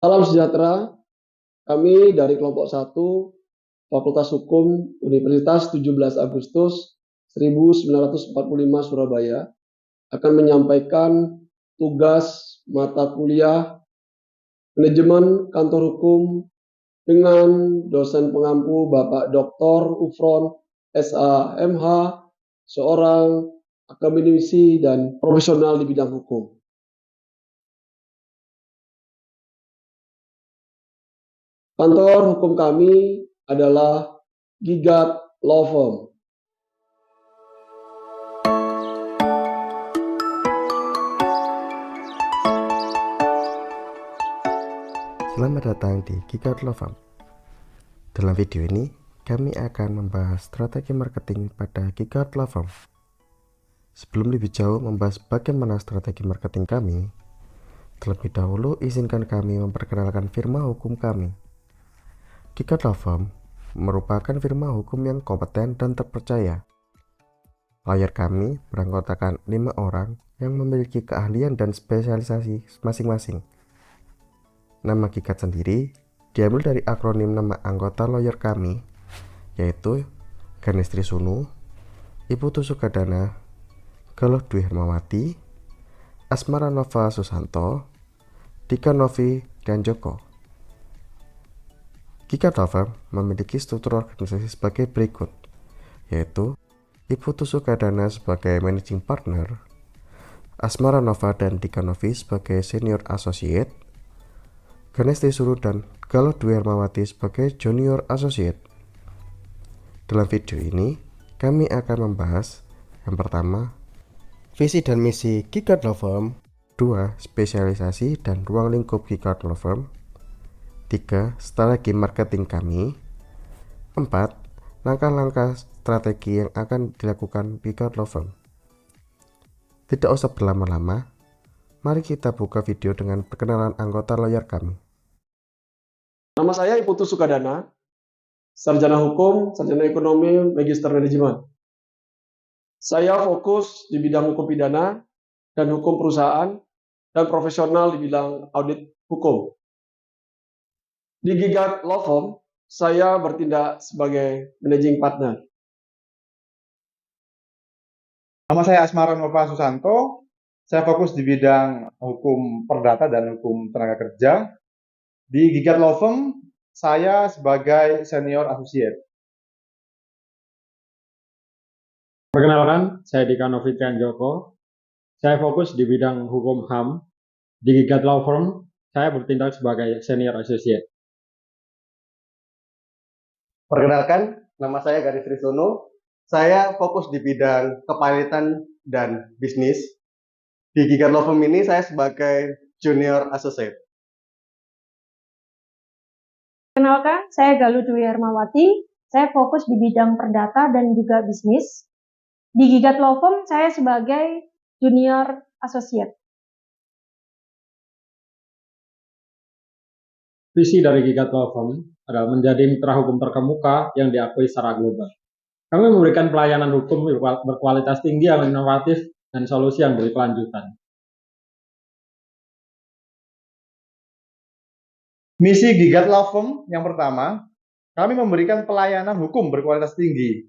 Salam sejahtera, kami dari kelompok 1 Fakultas Hukum Universitas 17 Agustus 1945 Surabaya akan menyampaikan tugas mata kuliah Manajemen Kantor Hukum dengan dosen pengampu Bapak Dr. Ufron SAMH, seorang akademisi dan profesional di bidang hukum. Kantor hukum kami adalah Gigat Law Firm. Selamat datang di Gigat Law Firm. Dalam video ini, kami akan membahas strategi marketing pada Gigat Law Firm. Sebelum lebih jauh membahas bagaimana strategi marketing kami, terlebih dahulu izinkan kami memperkenalkan firma hukum kami. Gigat Law Firm merupakan firma hukum yang kompeten dan terpercaya. Lawyer kami beranggotakan 5 orang yang memiliki keahlian dan spesialisasi masing-masing. Nama Gigat sendiri diambil dari akronim nama anggota lawyer kami, yaitu Ganesh Trisunu, Iputu Sukadana, Galuh Dwi Hermawati, Asmara Nova Susanto, Dika Novi, dan Joko. Gigat Law Firm memiliki struktur organisasi sebagai berikut, yaitu Iputu Sukadana sebagai Managing Partner, Asmara Nova dan Dika Novi sebagai Senior Associate, Ganesh Trisunu dan Galuh Dwi Hermawati sebagai Junior Associate. Dalam video ini, kami akan membahas yang pertama, visi dan misi Gigat Law Firm, 2. Spesialisasi dan ruang lingkup Gigat Law Firm, 3. Strategi marketing kami, 4. Langkah-langkah strategi yang akan dilakukan Gigat Law Firm. Tidak usah berlama-lama, mari kita buka video dengan perkenalan anggota lawyer kami. Nama saya Iputu Sukadana, sarjana hukum, sarjana ekonomi, magister manajemen. Saya fokus di bidang hukum pidana dan hukum perusahaan dan profesional di bidang audit hukum. Di Gigat Law Firm, saya bertindak sebagai managing partner. Nama saya Asmara Nova Susanto. Saya fokus di bidang hukum perdata dan hukum tenaga kerja. Di Gigat Law Firm, saya sebagai senior associate. Perkenalkan, saya Dika Novi dan Joko. Saya fokus di bidang hukum HAM. Di Gigat Law Firm, saya bertindak sebagai senior associate. Perkenalkan, nama saya Ganesh Trisunu. Saya fokus di bidang kepilotan dan bisnis. Di Gigat Law Firm ini saya sebagai junior associate. Perkenalkan, saya Galuh Dwi Hermawati. Saya fokus di bidang perdata dan juga bisnis. Di Gigat Law Firm, saya sebagai junior associate. Visi dari Gigat Law Firm adalah menjadi mitra hukum terkemuka yang diakui secara global. Kami memberikan pelayanan hukum berkualitas tinggi yang inovatif dan solusi yang berkelanjutan. Misi Gigat Law Firm yang pertama, kami memberikan pelayanan hukum berkualitas tinggi,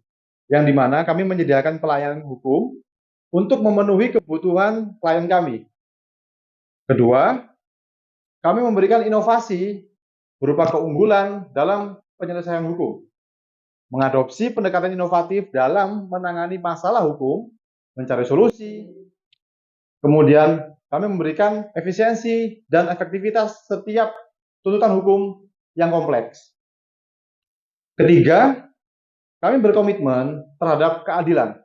yang dimana kami menyediakan pelayanan hukum untuk memenuhi kebutuhan klien kami. Kedua, kami memberikan inovasi berupa keunggulan dalam penyelesaian hukum, mengadopsi pendekatan inovatif dalam menangani masalah hukum, mencari solusi. Kemudian kami memberikan efisiensi dan efektivitas setiap tuntutan hukum yang kompleks. Ketiga, kami berkomitmen terhadap keadilan,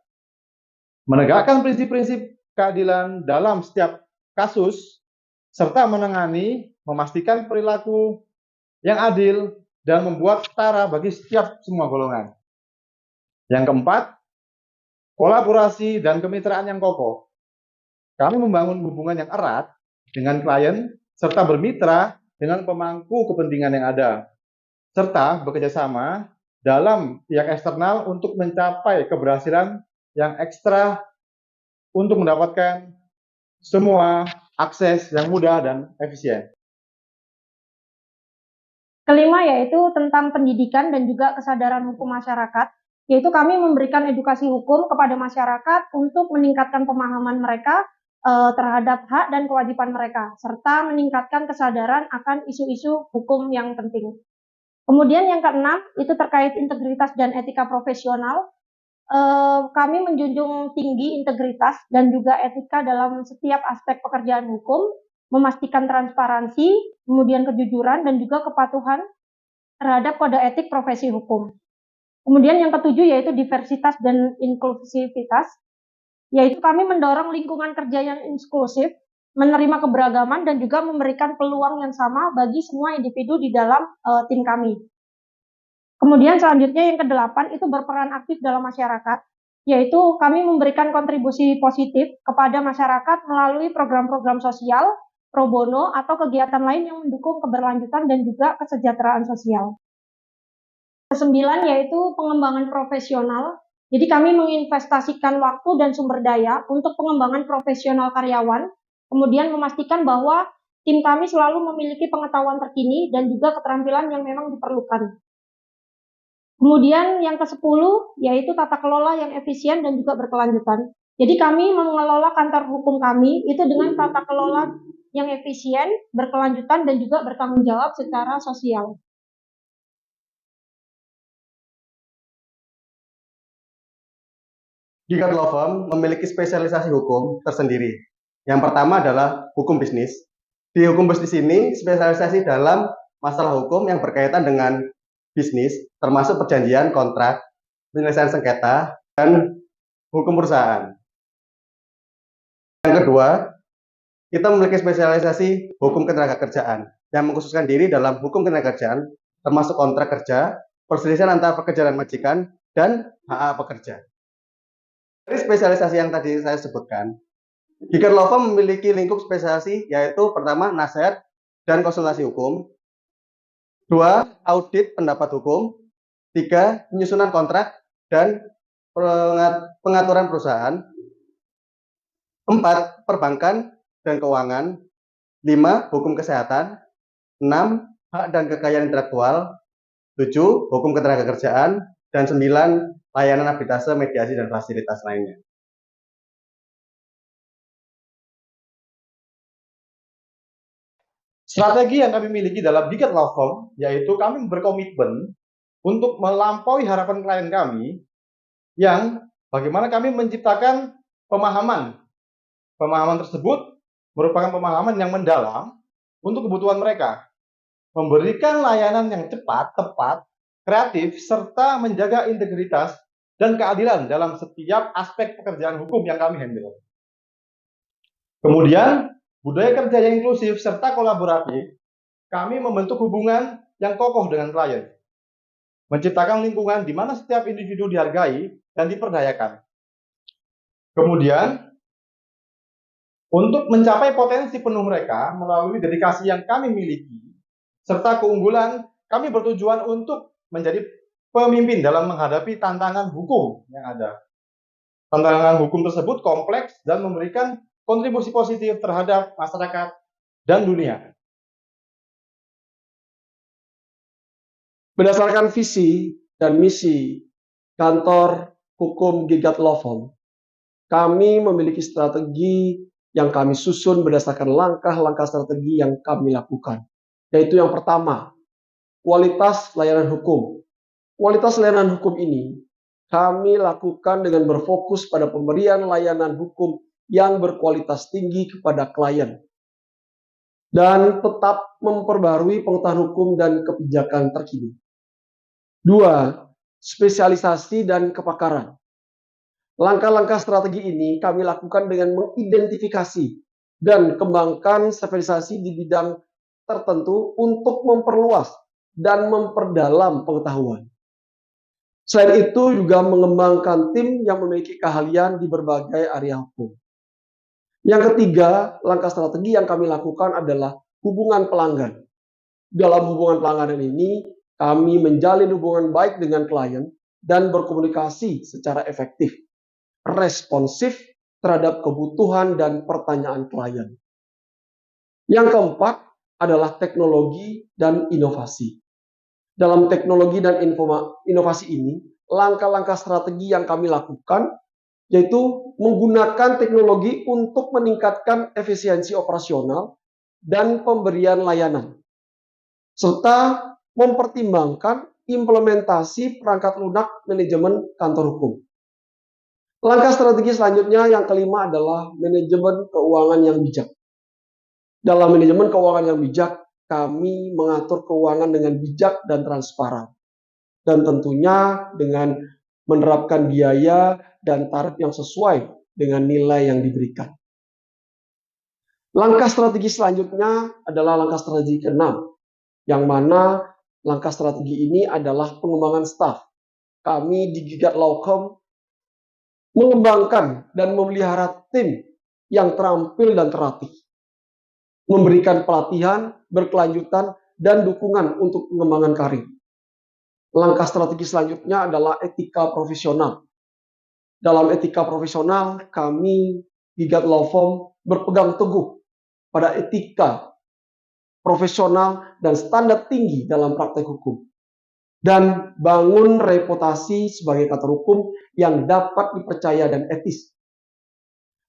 menegakkan prinsip-prinsip keadilan dalam setiap kasus, serta menangani, memastikan perilaku yang adil dan membuat setara bagi setiap semua golongan. Yang keempat, kolaborasi dan kemitraan yang kokoh. Kami membangun hubungan yang erat dengan klien serta bermitra dengan pemangku kepentingan yang ada, serta bekerjasama dalam pihak eksternal untuk mencapai keberhasilan yang ekstra untuk mendapatkan semua akses yang mudah dan efisien. Kelima yaitu tentang pendidikan dan juga kesadaran hukum masyarakat, yaitu kami memberikan edukasi hukum kepada masyarakat untuk meningkatkan pemahaman mereka terhadap hak dan kewajiban mereka, serta meningkatkan kesadaran akan isu-isu hukum yang penting. Kemudian yang keenam itu terkait integritas dan etika profesional. Kami menjunjung tinggi integritas dan juga etika dalam setiap aspek pekerjaan hukum, memastikan transparansi, kemudian kejujuran dan juga kepatuhan terhadap kode etik profesi hukum. Kemudian yang ketujuh yaitu diversitas dan inklusivitas, yaitu kami mendorong lingkungan kerja yang inklusif, menerima keberagaman dan juga memberikan peluang yang sama bagi semua individu di dalam tim kami. Kemudian selanjutnya yang kedelapan itu berperan aktif dalam masyarakat, yaitu kami memberikan kontribusi positif kepada masyarakat melalui program-program sosial, pro bono, atau kegiatan lain yang mendukung keberlanjutan dan juga kesejahteraan sosial. Kesembilan yaitu pengembangan profesional. Jadi kami menginvestasikan waktu dan sumber daya untuk pengembangan profesional karyawan, kemudian memastikan bahwa tim kami selalu memiliki pengetahuan terkini dan juga keterampilan yang memang diperlukan. Kemudian yang ke-10 yaitu tata kelola yang efisien dan juga berkelanjutan. Jadi kami mengelola kantor hukum kami itu dengan tata kelola yang efisien, berkelanjutan dan juga bertanggung jawab secara sosial. Gigat Law Firm memiliki spesialisasi hukum tersendiri. Yang pertama adalah hukum bisnis. Di hukum bisnis ini spesialisasi dalam masalah hukum yang berkaitan dengan bisnis, termasuk perjanjian, kontrak, penyelesaian sengketa, dan hukum perusahaan. Yang kedua, kita memiliki spesialisasi hukum ketenagakerjaan yang mengkhususkan diri dalam hukum ketenagakerjaan, termasuk kontrak kerja, perselisihan antara pekerja dan majikan, dan hak pekerja. Dari spesialisasi yang tadi saya sebutkan, Gigat Law Firm memiliki lingkup spesialisasi, yaitu pertama, nasihat dan konsultasi hukum, 2. Audit pendapat hukum, 3. Penyusunan kontrak dan pengaturan perusahaan, 4. Perbankan dan keuangan, 5. Hukum kesehatan, 6. Hak dan kekayaan intelektual, 7. Hukum ketenagakerjaan, dan 9. Layanan arbitrase, mediasi, dan fasilitas lainnya. Strategi yang kami miliki dalam Gigat Law Firm, yaitu kami berkomitmen untuk melampaui harapan klien kami, yang bagaimana kami menciptakan pemahaman. Pemahaman tersebut merupakan pemahaman yang mendalam untuk kebutuhan mereka. Memberikan layanan yang cepat, tepat, kreatif, serta menjaga integritas dan keadilan dalam setiap aspek pekerjaan hukum yang kami handle. Kemudian, budaya kerja yang inklusif serta kolaboratif, kami membentuk hubungan yang kokoh dengan klien. Menciptakan lingkungan di mana setiap individu dihargai dan diperdayakan. Kemudian, untuk mencapai potensi penuh mereka melalui dedikasi yang kami miliki, serta keunggulan, kami bertujuan untuk menjadi pemimpin dalam menghadapi tantangan hukum yang ada. Tantangan hukum tersebut kompleks dan memberikan kontribusi positif terhadap masyarakat dan dunia. Berdasarkan visi dan misi kantor hukum Gigat Law Firm, kami memiliki strategi yang kami susun berdasarkan langkah-langkah strategi yang kami lakukan. Yaitu yang pertama, kualitas layanan hukum. Kualitas layanan hukum ini kami lakukan dengan berfokus pada pemberian layanan hukum yang berkualitas tinggi kepada klien. Dan tetap memperbarui pengetahuan hukum dan kebijakan terkini. 2. Spesialisasi dan kepakaran. Langkah-langkah strategi ini kami lakukan dengan mengidentifikasi dan kembangkan spesialisasi di bidang tertentu untuk memperluas dan memperdalam pengetahuan. Selain itu juga mengembangkan tim yang memiliki keahlian di berbagai area hukum. Yang ketiga, langkah strategi yang kami lakukan adalah hubungan pelanggan. Dalam hubungan pelanggan ini, kami menjalin hubungan baik dengan klien dan berkomunikasi secara efektif, responsif terhadap kebutuhan dan pertanyaan klien. Yang keempat adalah teknologi dan inovasi. Dalam teknologi dan inovasi ini, langkah-langkah strategi yang kami lakukan yaitu menggunakan teknologi untuk meningkatkan efisiensi operasional dan pemberian layanan, serta mempertimbangkan implementasi perangkat lunak manajemen kantor hukum. Langkah strategi selanjutnya yang kelima adalah manajemen keuangan yang bijak. Dalam manajemen keuangan yang bijak, kami mengatur keuangan dengan bijak dan transparan. Dan tentunya dengan menerapkan biaya dan tarif yang sesuai dengan nilai yang diberikan. Langkah strategi selanjutnya adalah langkah strategi ke-6, yang mana langkah strategi ini adalah pengembangan staf. Kami di Gigat Lawcom mengembangkan dan memelihara tim yang terampil dan terlatih, memberikan pelatihan berkelanjutan dan dukungan untuk pengembangan karir. Langkah strategi selanjutnya adalah etika profesional. Dalam etika profesional, kami Gigat Lawcom berpegang teguh pada etika profesional dan standar tinggi dalam praktek hukum, dan bangun reputasi sebagai kantor hukum yang dapat dipercaya dan etis.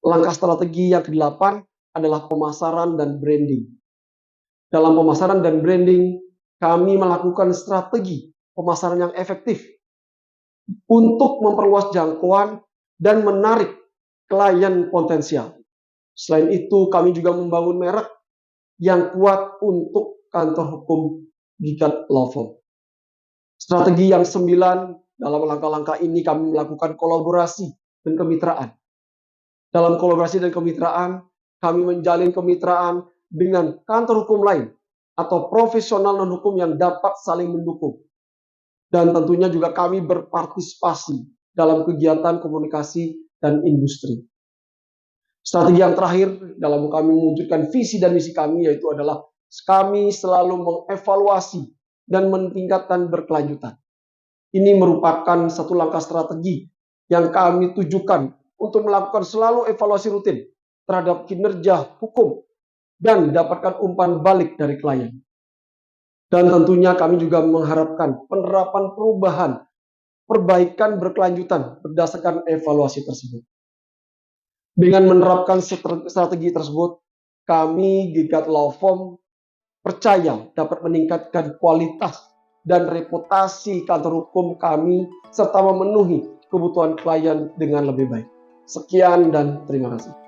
Langkah strategi yang ke-8 adalah pemasaran dan branding. Dalam pemasaran dan branding, kami melakukan strategi pemasaran yang efektif untuk memperluas jangkauan dan menarik klien potensial. Selain itu, kami juga membangun merek yang kuat untuk kantor hukum Gigat Lawcom. Strategi yang 9, dalam langkah-langkah ini kami melakukan kolaborasi dan kemitraan. Dalam kolaborasi dan kemitraan, kami menjalin kemitraan dengan kantor hukum lain atau profesional non-hukum yang dapat saling mendukung. Dan tentunya juga kami berpartisipasi dalam kegiatan komunikasi dan industri. Strategi yang terakhir dalam kami mewujudkan visi dan misi kami yaitu adalah kami selalu mengevaluasi dan meningkatkan berkelanjutan. Ini merupakan satu langkah strategi yang kami tujukan untuk melakukan selalu evaluasi rutin terhadap kinerja hukum dan dapatkan umpan balik dari klien. Dan tentunya kami juga mengharapkan penerapan perubahan, perbaikan berkelanjutan berdasarkan evaluasi tersebut. Dengan menerapkan strategi tersebut, kami Gigat Lawcom percaya dapat meningkatkan kualitas dan reputasi kantor hukum kami serta memenuhi kebutuhan klien dengan lebih baik. Sekian dan terima kasih.